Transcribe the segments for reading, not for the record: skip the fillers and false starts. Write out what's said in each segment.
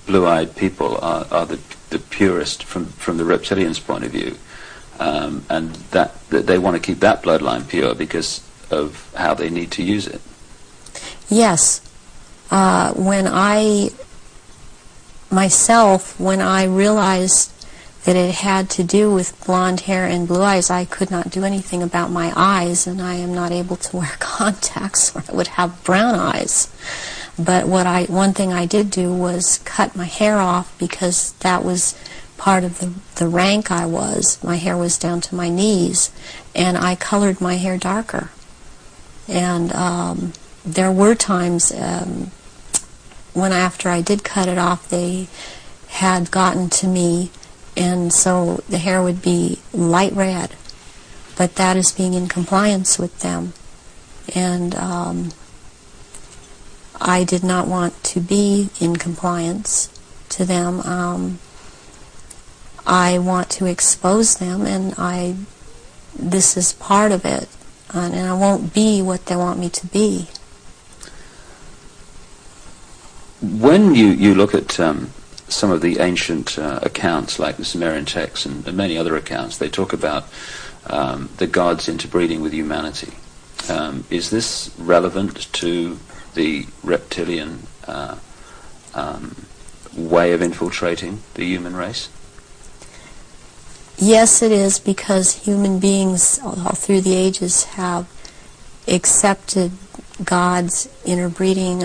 blue-eyed people are the purest from the reptilians' point of view, and that they want to keep that bloodline pure because of how they need to use it. Yes. When I realized that it had to do with blonde hair and blue eyes, I could not do anything about my eyes, and I am not able to wear contacts or I would have brown eyes. But one thing I did do was cut my hair off, because that was part of the rank I was. My hair was down to my knees, and I colored my hair darker. And there were times when after I did cut it off, they had gotten to me, and so the hair would be light red. But that is being in compliance with them. And I did not want to be in compliance to them. I want to expose them, and this is part of it. And I won't be what they want me to be. When you look at some of the ancient accounts, like the Sumerian texts and many other accounts, they talk about the gods interbreeding with humanity. Is this relevant to the reptilian way of infiltrating the human race? Yes, it is, because human beings all through the ages have accepted God's interbreeding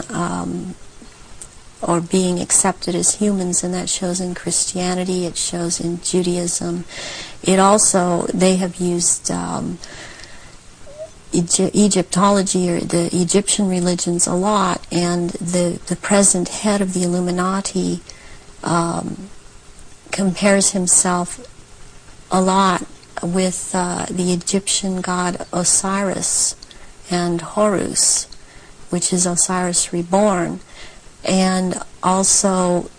or being accepted as humans, and that shows in Christianity, it shows in Judaism. It also, they have used Egyptology, or the Egyptian religions, a lot, and the present head of the Illuminati compares himself a lot with the Egyptian god Osiris and Horus, which is Osiris reborn, and also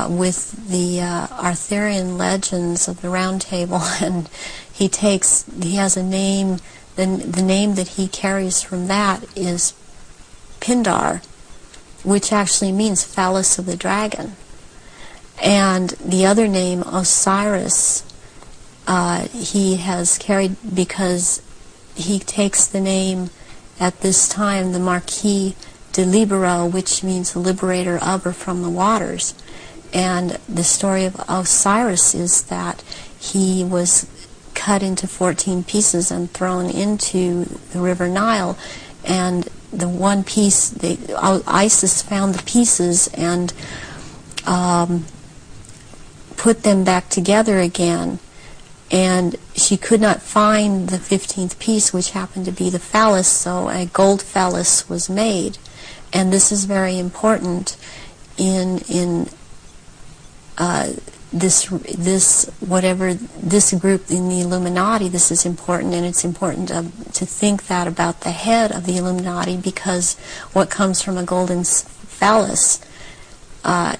with the Arthurian legends of the Round Table. And he has a name, the name that he carries from that is Pindar, which actually means phallus of the dragon. And the other name, Osiris, he has carried because he takes the name at this time, the Marquis de Libero, which means the liberator of or from the waters. And the story of Osiris is that he was cut into 14 pieces and thrown into the River Nile, and the one piece, Isis found the pieces and put them back together again, and she could not find the 15th piece, which happened to be the phallus, so a gold phallus was made. And this is very important in this group in the Illuminati. This is important, and it's important to think that about the head of the Illuminati, because what comes from a golden phallus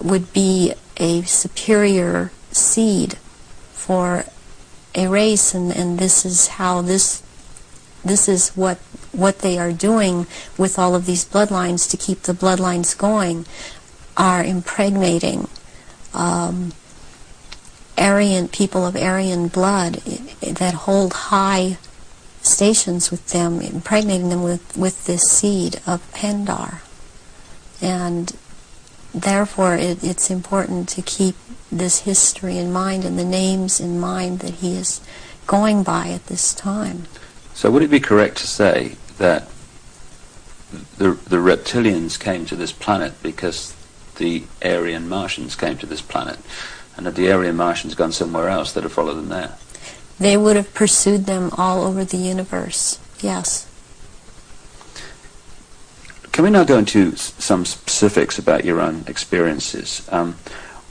would be a superior seed for a race, and this is how this is what they are doing with all of these bloodlines to keep the bloodlines going, are impregnating Aryan people of Aryan blood that hold high stations with them, impregnating them with this seed of Pindar. And therefore it's important to keep this history in mind and the names in mind that he is going by at this time. So would it be correct to say that the reptilians came to this planet because the Aryan Martians came to this planet, and that the Aryan Martians gone somewhere else that have followed them there? They would have pursued them all over the universe, yes. Can we now go into some specifics about your own experiences?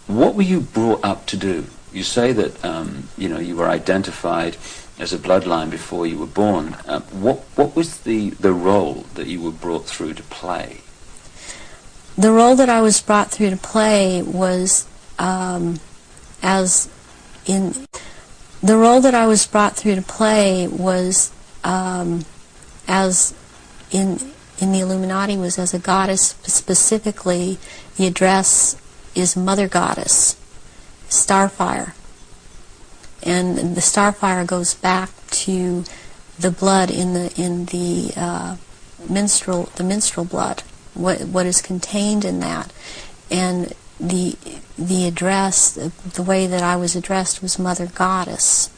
What were you brought up to do? You say that you were identified as a bloodline before you were born. What was the role that you were brought through to play? The role that I was brought through to play was in the Illuminati was as a goddess. Specifically, the address is Mother Goddess, Starfire. And the Starfire goes back to the blood in the menstrual blood, what is contained in that. And the address, the way that I was addressed was Mother Goddess.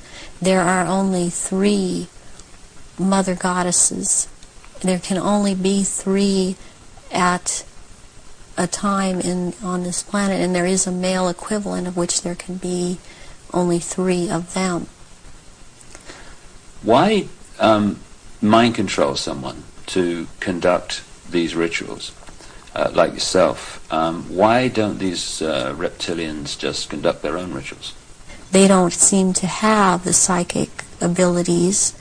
There are only 3 Mother Goddesses. There can only be 3 at a time on this planet, and there is a male equivalent of which there can be only 3 of them. Why mind control someone to conduct these rituals, like yourself? Why don't these reptilians just conduct their own rituals? They don't seem to have the psychic abilities,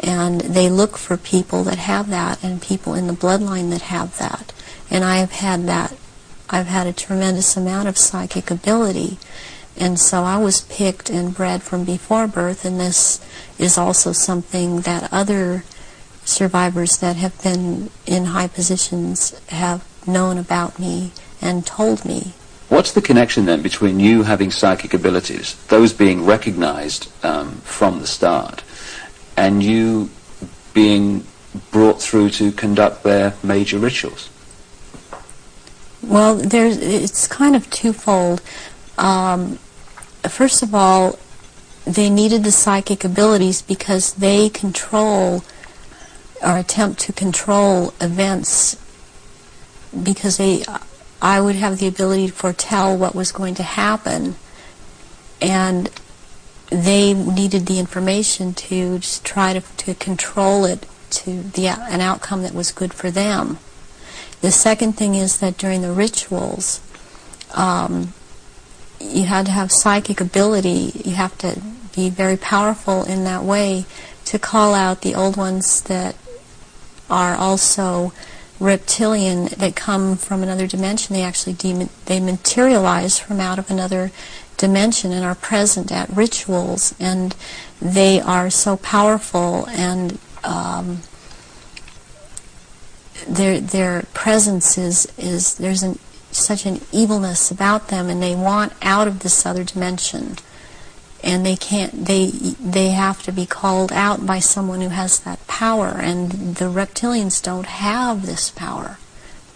and they look for people that have that, and people in the bloodline that have that. And I've had that. I've had a tremendous amount of psychic ability, and so I was picked and bred from before birth, and this is also something that other survivors that have been in high positions have known about me and told me. What's the connection then between you having psychic abilities, those being recognized from the start, and you being brought through to conduct their major rituals? Well, it's kind of twofold. First of all, they needed the psychic abilities because they control or attempt to control events, because I would have the ability to foretell what was going to happen, and they needed the information to just try to control it to an outcome that was good for them. The second thing is that during the rituals, you had to have psychic ability. You have to be very powerful in that way to call out the old ones that are also reptilian, that come from another dimension. They actually they materialize from out of another dimension and are present at rituals, and they are so powerful, and their presence is there's such an evilness about them, and they want out of this other dimension, and they can't. They have to be called out by someone who has that power, and the reptilians don't have this power.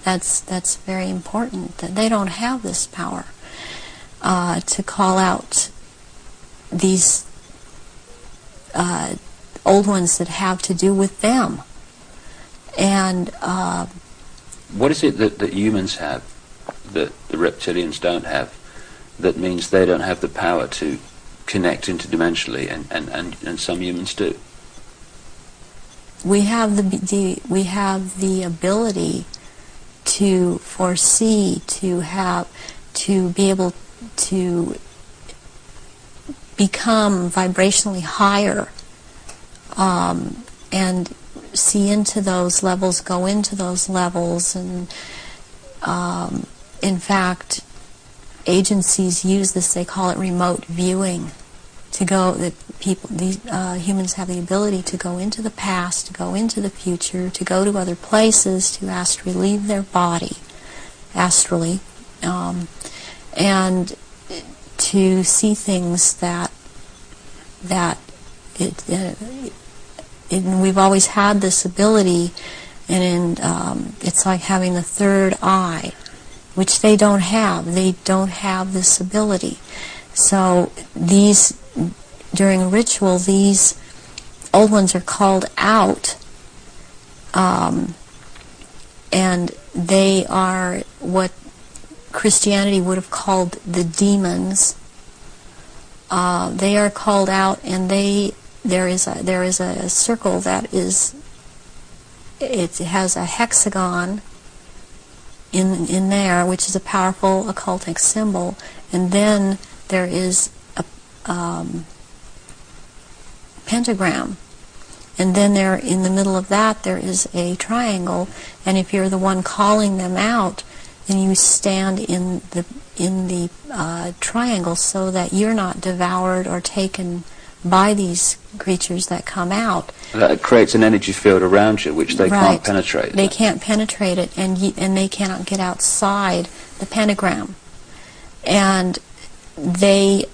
That's very important, that they don't have this power to call out these old ones that have to do with them. And what is it that humans have that the reptilians don't have, that means they don't have the power to connect interdimensionally, and some humans do? We have the ability to foresee, to be able to become vibrationally higher, and see into those levels, go into those levels, and in fact, agencies use this. They call it remote viewing. Humans have the ability to go into the past, to go into the future, to go to other places, to astrally leave their body, astrally, and to see things that we've always had this ability, and it's like having the third eye, which they don't have. They don't have this ability. So during a ritual, these old ones are called out, and they are what Christianity would have called the demons. They are called out, and there is a circle that it has a hexagon in there, which is a powerful occultic symbol, and then there is a pentagram, and then there in the middle of that there is a triangle, and if you're the one calling them out, then you stand in the triangle so that you're not devoured or taken by these creatures that come out. That creates an energy field around you which they Right. can't penetrate. They can't penetrate it, and they cannot get outside the pentagram. and they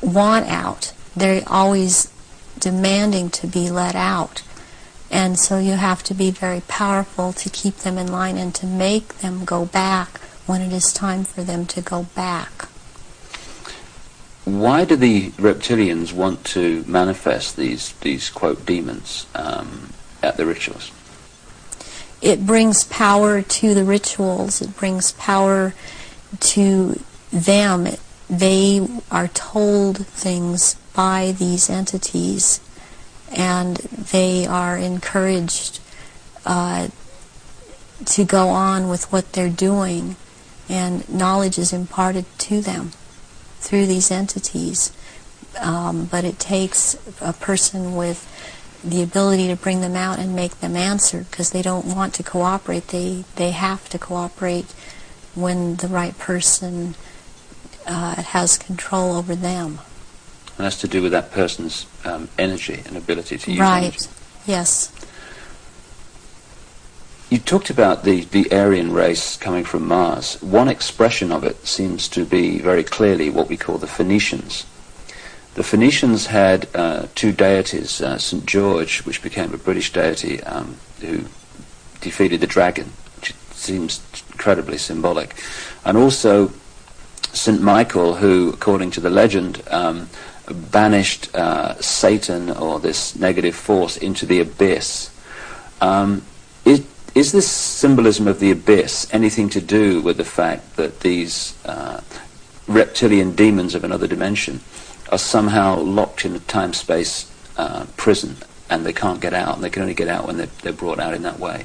want out. They're always demanding to be let out. And so you have to be very powerful to keep them in line and to make them go back when it is time for them to go back. Why do the reptilians want to manifest these quote, demons at the rituals? It brings power to the rituals. It brings power to them. They are told things by these entities, and they are encouraged to go on with what they're doing, and knowledge is imparted to them through these entities. But it takes a person with the ability to bring them out and make them answer, because they don't want to cooperate. They have to cooperate when the right person has control over them. And that's to do with that person's energy and ability to use right. energy. Yes. You talked about the Aryan race coming from Mars. One expression of it seems to be very clearly what we call the Phoenicians. The Phoenicians had two deities, St. George, which became a British deity, who defeated the dragon, which seems incredibly symbolic, and also St. Michael, who, according to the legend, banished Satan, or this negative force, into the abyss. Is this symbolism of the abyss anything to do with the fact that these reptilian demons of another dimension are somehow locked in a time-space prison, and they can't get out, and they can only get out when they're brought out in that way?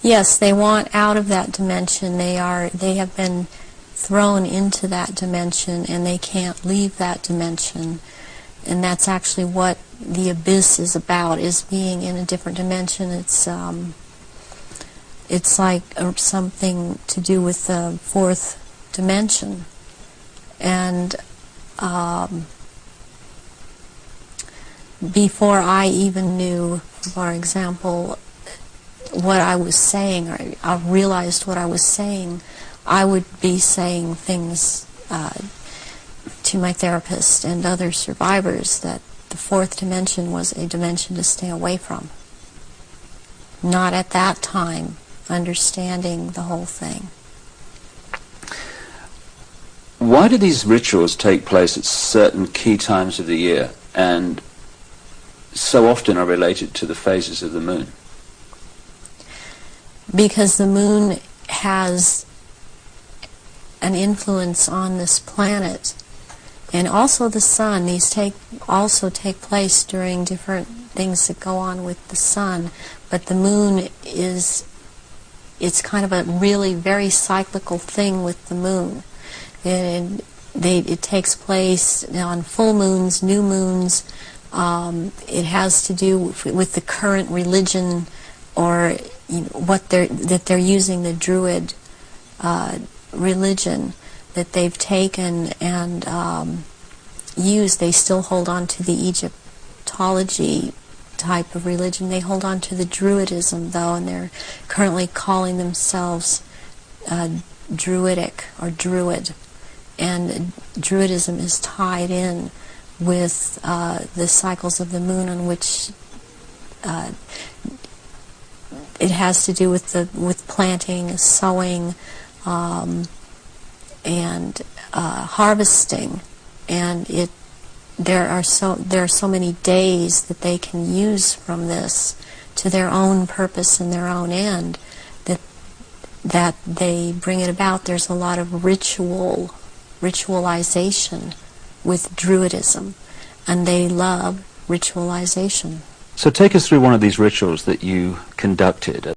Yes, they want out of that dimension. They have been thrown into that dimension, and they can't leave that dimension. And that's actually what the abyss is about, is being in a different dimension. It's like something to do with the fourth dimension. And before I even knew, for example, what I was saying, or I realized what I was saying, I would be saying things to my therapist and other survivors that the fourth dimension was a dimension to stay away from. Not at that time understanding the whole thing. Why do these rituals take place at certain key times of the year, and so often are related to the phases of the moon? Because the moon has an influence on this planet, and also the sun. These also take place during different things that go on with the sun, but the moon it's kind of a really very cyclical thing with the moon. And it takes place on full moons, new moons. It has to do with the current religion, or what they're using, the Druid religion that they've taken and used. They still hold on to the Egyptology type of religion. They hold on to the Druidism, though, and they're currently calling themselves Druidic or Druid. And Druidism is tied in with the cycles of the moon, on which it has to do with planting, sowing, and harvesting. And there are so many days that they can use from this to their own purpose and their own end, that they bring it about. There's a lot of ritualization with Druidism, and they love ritualization. So take us through one of these rituals that you conducted.